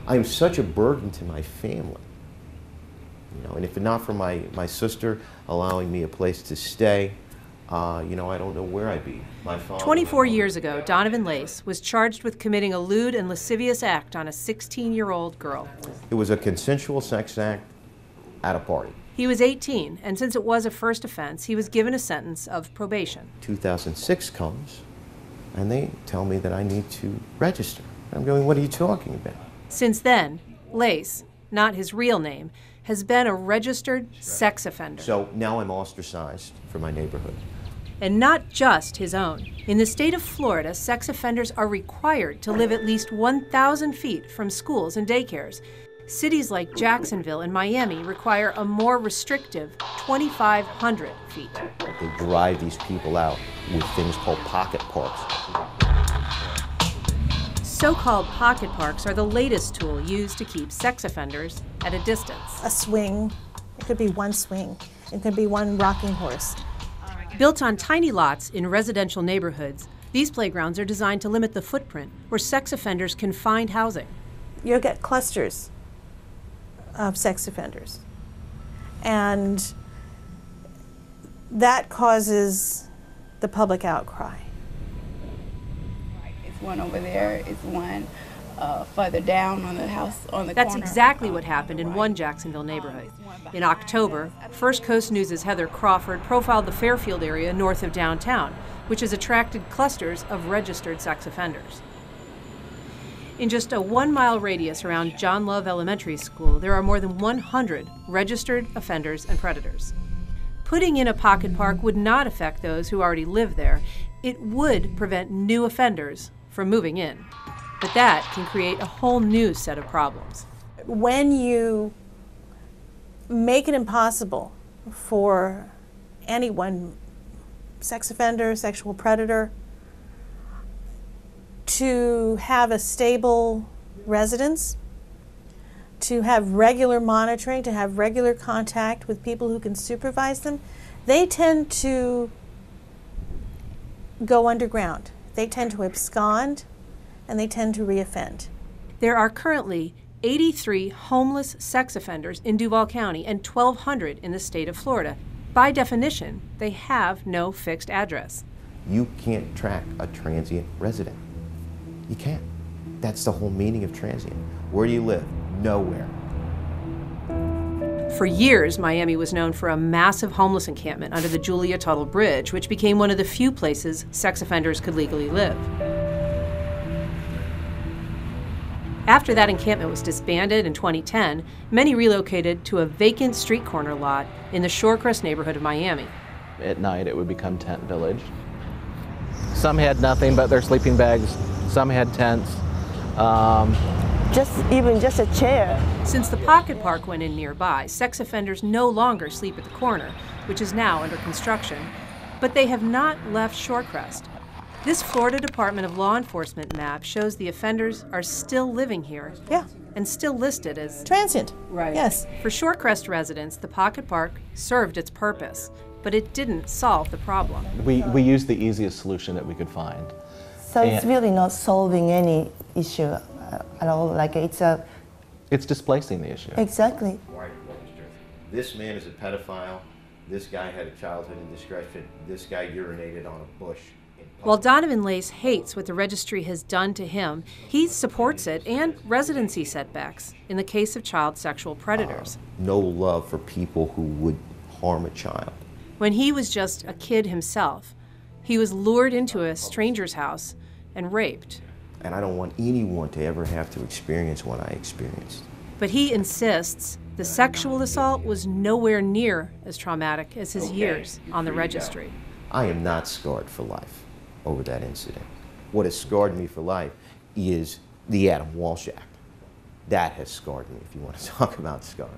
I'm such a burden to my family. You know, and if not for my sister allowing me a place to stay, you know, I don't know where I'd be. My father, 24 years ago, Donovan Lace was charged with committing a lewd and lascivious act on a 16-year-old girl. It was a consensual sex act at a party. He was 18, and since it was a first offense, he was given a sentence of probation. 2006 comes, and they tell me that I need to register. I'm going, what are you talking about? Since then, Lace, not his real name, has been a registered sex offender. So now I'm ostracized from my neighborhood. And not just his own. In the state of Florida, sex offenders are required to live at least 1,000 feet from schools and daycares. Cities like Jacksonville and Miami require a more restrictive 2,500 feet. They drive these people out with things called pocket parks. So-called pocket parks are the latest tool used to keep sex offenders at a distance. A swing, it could be one swing, it could be one rocking horse. Built on tiny lots in residential neighborhoods, these playgrounds are designed to limit the footprint where sex offenders can find housing. You'll get clusters of sex offenders, and that causes the public outcry. It's one over there, it's one further down on the house on the That's corner. exactly what happened in one Jacksonville neighborhood. In October, First Coast News' Heather Crawford profiled the Fairfield area north of downtown, which has attracted clusters of registered sex offenders. In just a 1-mile radius around John Love Elementary School, there are more than 100 registered offenders and predators. Putting in a pocket park would not affect those who already live there. It would prevent new offenders from moving in. But that can create a whole new set of problems. When you make it impossible for anyone, sex offender, sexual predator, to have a stable residence, to have regular monitoring, to have regular contact with people who can supervise them, they tend to go underground. They tend to abscond, and they tend to reoffend. There are currently 83 homeless sex offenders in Duval County and 1,200 in the state of Florida. By definition, they have no fixed address. You can't track a transient resident. You can't. That's the whole meaning of transient. Where do you live? Nowhere. For years, Miami was known for a massive homeless encampment under the Julia Tuttle Bridge, which became one of the few places sex offenders could legally live. After that encampment was disbanded in 2010, many relocated to a vacant street corner lot in the Shorecrest neighborhood of Miami. At night, it would become tent village. Some had nothing but their sleeping bags. Some had tents. Even just a chair. Since the pocket park went in nearby, sex offenders no longer sleep at the corner, which is now under construction. But they have not left Shorecrest. This Florida Department of Law Enforcement map shows the offenders are still living here. Yeah. And still listed as transient. Right. Yes. For Shorecrest residents, the pocket park served its purpose, but it didn't solve the problem. We used the easiest solution that we could find. So it's really not solving any issue at all. Like it's displacing the issue. Exactly. This man is a pedophile. This guy had a childhood indiscretion. This guy urinated on a bush. While Donovan Lace hates what the registry has done to him, he supports it and residency setbacks in the case of child sexual predators. No love for people who would harm a child. When he was just a kid himself, he was lured into a stranger's house and raped. And I don't want anyone to ever have to experience what I experienced. But he insists the sexual assault was nowhere near as traumatic as his years on the registry. I am not scarred for life over that incident. What has scarred me for life is the Adam Walsh Act. That has scarred me, if you want to talk about scars.